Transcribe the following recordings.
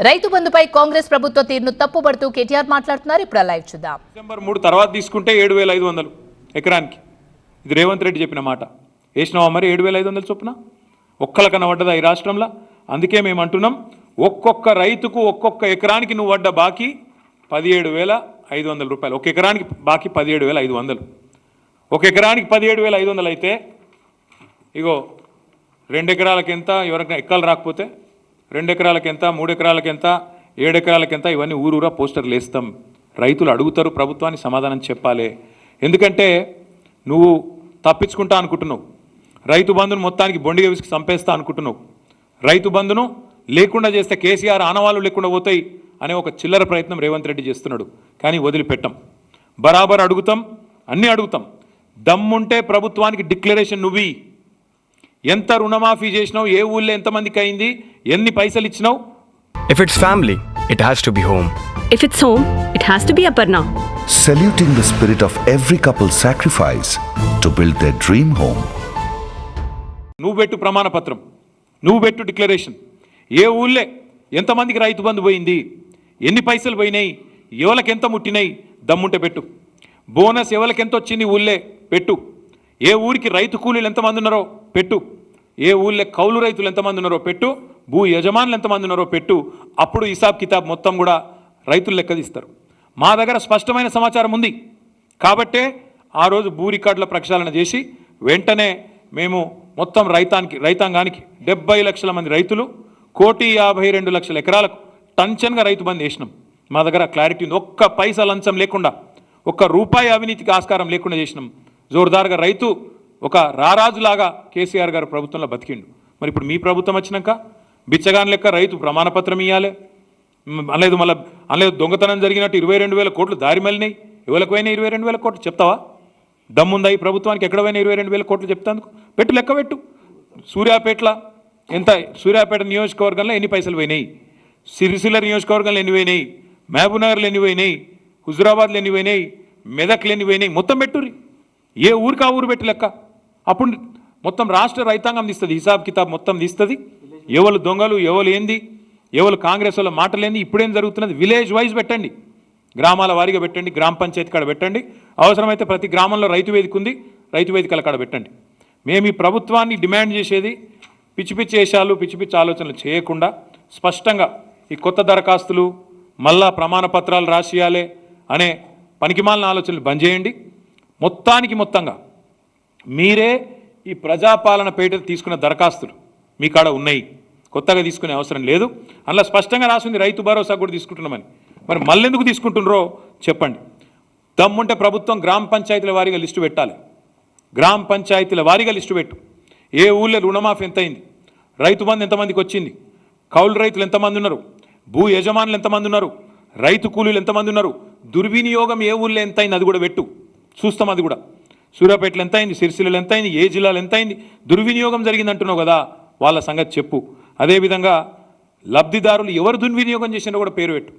రైతు బంధుపై కాంగ్రెస్ ప్రభుత్వ తీరును తప్పుపడుతూ కేటీఆర్ మాట్లాడుతున్నారు. ఇప్పుడు లైవ్ చూద్దాం. డిసెంబర్ 3 తర్వాత తీసుకుంటే 7500 ఎకరానికి. ఇది రేవంత్ రెడ్డి చెప్పిన మాట. వేసినావా మరి 7500 చొప్పున? ఒక్కలకన్నా పడ్డదా ఈ రాష్ట్రంలో? అందుకే మేము అంటున్నాం, ఒక్కొక్క రైతుకు ఒక్కొక్క ఎకరానికి నువ్వు పడ్డ బాకీ 17,500 రూపాయలు. ఒక ఎకరానికి బాకీ 17,500. ఒక ఎకరానికి 17,500 అయితే ఇగో 2 ఎకరాలకి ఎంత, ఎవరికైనా ఎక్కలు రాకపోతే 2 ఎకరాలకి ఎంత, 3 ఎకరాలకి ఎంత, 7 ఎకరాలకి ఎంత, ఇవన్నీ ఊరూరా పోస్టర్లు వేస్తాం. రైతులు అడుగుతారు, ప్రభుత్వాన్ని సమాధానం చెప్పాలి. ఎందుకంటే నువ్వు తప్పించుకుంటా అనుకుంటున్నావు, రైతు బంధును మొత్తానికి బొండిగా విసికి చంపేస్తా అనుకుంటున్నావు, రైతు బంధును లేకుండా చేస్తే కేసీఆర్ ఆనవాళ్ళు లేకుండా పోతాయి అనే ఒక చిల్లర ప్రయత్నం రేవంత్ రెడ్డి చేస్తున్నాడు. కానీ వదిలిపెట్టాం, బరాబర్ అడుగుతాం, అన్నీ అడుగుతాం. దమ్ముంటే ప్రభుత్వానికి డిక్లరేషన్ నువ్వు ఎంత రుణమాఫీ చేసినావు, ఏ ఊళ్ళో ఎంతమందికి అయింది, ఎన్ని పైసలు ఇచ్చినావు. If it's family, it has to be home. If it's home, it has to be Aparna. Saluting the spirit of every couple's sacrifice to build their dream home. నువ్వు పెట్టు ప్రమాణ పత్రం, నువ్వు పెట్టు డిక్లరేషన్. ఏ ఊళ్ళే ఎంతమందికి రైతు బంధు పోయింది, ఎన్ని పైసలు పోయినాయి, ఎవరికి ఎంత ముట్టినాయి, దమ్ముంటే పెట్టు. బోనస్ ఎవరికి ఎంత వచ్చింది ఊళ్ళే పెట్టు. ఏ ఊరికి రైతు కూలీలు ఎంతమంది ఉన్నారో పెట్టు. ఏ ఊళ్ళే కౌలు రైతులు ఎంతమంది ఉన్నారో పెట్టు. భూ యజమానులు ఎంతమంది ఉన్నారో పెట్టు. అప్పుడు హిసాబ్ కితాబ్ మొత్తం కూడా రైతులు లెక్క తీస్తారు. మా దగ్గర స్పష్టమైన సమాచారం ఉంది కాబట్టే ఆ రోజు భూ రికార్డుల ప్రక్షాళన చేసి వెంటనే మేము మొత్తం రైతాంగానికి 70 లక్షల మంది రైతులు 1,52,00,000 ఎకరాలకు టంచన్గా రైతు బంధు వేసినాం. మా దగ్గర క్లారిటీ ఉంది. ఒక్క పైసా లంచం లేకుండా, ఒక్క రూపాయి అవినీతికి ఆస్కారం లేకుండా చేసినాం. జోరుదారుగా రైతు ఒక రారాజులాగా కేసీఆర్ గారు ప్రభుత్వంలో బతికిండు. మరి ఇప్పుడు మీ ప్రభుత్వం వచ్చినాక బిచ్చగాన్ లెక్క రైతు ప్రమాణపత్రం ఇవ్వాలి అనలేదు. అనలేదు దొంగతనం జరిగినట్టు 22,000 కోట్లు దారి మళ్ళినాయి. ఎవరికి పోయినా 22,000 కోట్లు చెప్తావా? దమ్ముందా ఈ ప్రభుత్వానికి? ఎక్కడ పోయినా 22,000 కోట్లు చెప్తాందుకు పెట్టు, లెక్క పెట్టు. సూర్యాపేటలో ఎంత, సూర్యాపేట నియోజకవర్గంలో ఎన్ని పైసలు పోయినాయి, సిరిసిల్ల నియోజకవర్గంలో ఎన్ని పోయినాయి, మహబూబ్నగర్లో ఎన్ని పోయినాయి, హుజురాబాద్లో ఎన్ని పోయినాయి, మెదక్లు ఎన్ని పోయినాయి, మొత్తం పెట్టుర్రి. ఏ ఊరికి ఆ ఊరు పెట్టి లెక్క. అప్పుడు మొత్తం రాష్ట్ర రైతాంగం తీస్తుంది, హిసాబ్ కితాబ్ మొత్తం తీస్తుంది. ఎవరు దొంగలు, ఎవరు ఏంది, ఎవరు కాంగ్రెస్ వాళ్ళ మాటలేంది, ఇప్పుడేం జరుగుతున్నది విలేజ్ వైజ్ పెట్టండి, గ్రామాల వారీగా పెట్టండి, గ్రామ పంచాయతీ కాడ పెట్టండి. అవసరమైతే ప్రతి గ్రామంలో రైతు వేదిక ఉంది, రైతు వేదికల కాడ పెట్టండి. మేము ఈ ప్రభుత్వాన్ని డిమాండ్ చేసేది పిచ్చి పిచ్చి వేషాలు, పిచ్చి పిచ్చి ఆలోచనలు చేయకుండా స్పష్టంగా ఈ కొత్త దరఖాస్తులు మళ్ళా ప్రమాణ పత్రాలు రాసియాలే అనే పనికిమాలిన ఆలోచనలు బంద్ చేయండి. మొత్తంగా మీరే ఈ ప్రజాపాలన పేట తీసుకున్న దరఖాస్తులు మీ కాడ ఉన్నాయి, కొత్తగా తీసుకునే అవసరం లేదు. అందులో స్పష్టంగా రాసింది రైతు భరోసా కూడా తీసుకుంటున్నామని. మరి మళ్ళెందుకు తీసుకుంటున్నారో చెప్పండి. దమ్ముంటే ప్రభుత్వం గ్రామ పంచాయతీల వారీగా లిస్టు పెట్టాలి. గ్రామ పంచాయతీల వారీగా లిస్టు పెట్టు. ఏ ఊళ్ళో రుణమాఫీ ఎంత అయింది, రైతు బంధు ఎంతమందికి వచ్చింది, కౌలు రైతులు ఎంతమంది ఉన్నారు, భూ యజమానులు ఎంతమంది ఉన్నారు, రైతు కూలీలు ఎంతమంది ఉన్నారు, దుర్వినియోగం ఏ ఊళ్ళో ఎంత అయింది అది కూడా పెట్టు, చూస్తాం. అది కూడా సూర్యాపేటలో ఎంత అయింది, సిరిసిల్లలో ఎంత అయింది, ఏ జిల్లాలో ఎంత అయింది, దుర్వినియోగం జరిగింది అంటున్నావు కదా, వాళ్ళ సంగతి చెప్పు. అదేవిధంగా లబ్ధిదారులు ఎవరు దుర్వినియోగం చేసిండో కూడా పేరు పెట్టు.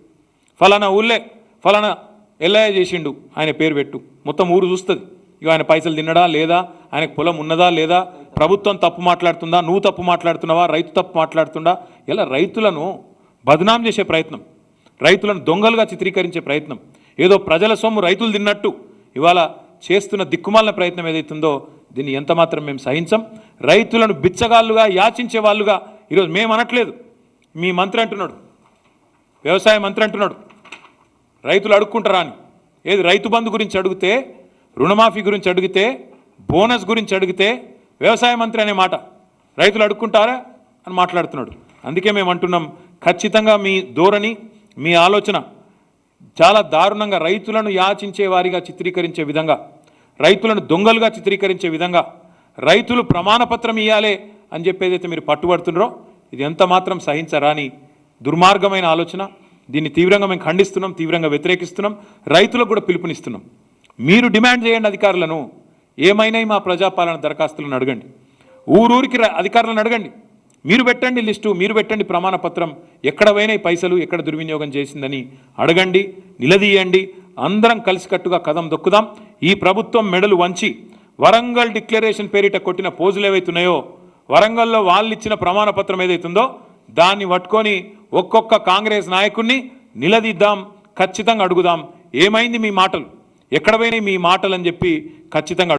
ఫలానా ఊళ్ళే ఫలానా ఎల్ఐ చేసిండు ఆయన పేరు పెట్టు. మొత్తం ఊరు చూస్తుంది. ఇక ఆయన పైసలు తిన్నడా లేదా, ఆయనకు పొలం ఉన్నదా లేదా, ప్రభుత్వం తప్పు మాట్లాడుతుందా, నువ్వు తప్పు మాట్లాడుతున్నావా, రైతు తప్పు మాట్లాడుతుందా. ఇలా రైతులను బదనాం చేసే ప్రయత్నం, రైతులను దొంగలుగా చిత్రీకరించే ప్రయత్నం, ఏదో ప్రజల సొమ్ము రైతులు తిన్నట్టు ఇవాళ చేస్తున్న దిక్కుమాలిన ప్రయత్నం ఏదైతుందో దీన్ని ఎంతమాత్రం మేము సహించం. రైతులను బిచ్చగాళ్ళుగా, యాచించే వాళ్ళుగా ఈరోజు మేము అనట్లేదు, మీ మంత్రి అంటున్నాడు, వ్యవసాయ మంత్రి అంటున్నాడు రైతులు అడుక్కుంటారా అని. ఏది రైతు బంధు గురించి అడిగితే, రుణమాఫీ గురించి అడిగితే, బోనస్ గురించి అడిగితే వ్యవసాయ మంత్రి అనే మాట, రైతులు అడుక్కుంటారా అని మాట్లాడుతున్నాడు. అందుకే మేము అంటున్నాం, ఖచ్చితంగా మీ ధోరణి, మీ ఆలోచన చాలా దారుణంగా రైతులను యాచించే వారిగా చిత్రీకరించే విధంగా, రైతులను దొంగలుగా చిత్రీకరించే విధంగా, రైతులు ప్రమాణపత్రం ఇవ్వాలి అని చెప్పేదైతే మీరు పట్టుబడుతున్నారో ఇది ఎంత మాత్రం సహించరాని దుర్మార్గమైన ఆలోచన. దీన్ని తీవ్రంగా మేము ఖండిస్తున్నాం, తీవ్రంగా వ్యతిరేకిస్తున్నాం, రైతులకు కూడా పిలుపునిస్తున్నాం. మీరు డిమాండ్ చేయండి అధికారులను, ఏమైనా మా ప్రజాపాలన దరఖాస్తులను అడగండి, ఊరూరికి అధికారులను అడగండి, మీరు పెట్టండి లిస్టు, మీరు పెట్టండి ప్రమాణ పత్రం, ఎక్కడ పోయినాయి పైసలు, ఎక్కడ దుర్వినియోగం చేసిందని అడగండి, నిలదీయండి. అందరం కలిసికట్టుగా కదం దొక్కుదాం. ఈ ప్రభుత్వం మెడలు వంచి వరంగల్ డిక్లరేషన్ పేరిట కొట్టిన పోజులు ఏవైతున్నాయో, వరంగల్లో వాళ్ళు ఇచ్చిన ప్రమాణ పత్రం ఏదైతుందో దాన్ని పట్టుకొని ఒక్కొక్క కాంగ్రెస్ నాయకుడిని నిలదీద్దాం, ఖచ్చితంగా అడుగుదాం, ఏమైంది మీ మాటలు, ఎక్కడ పోయినాయి మీ మాటలు అని చెప్పి ఖచ్చితంగా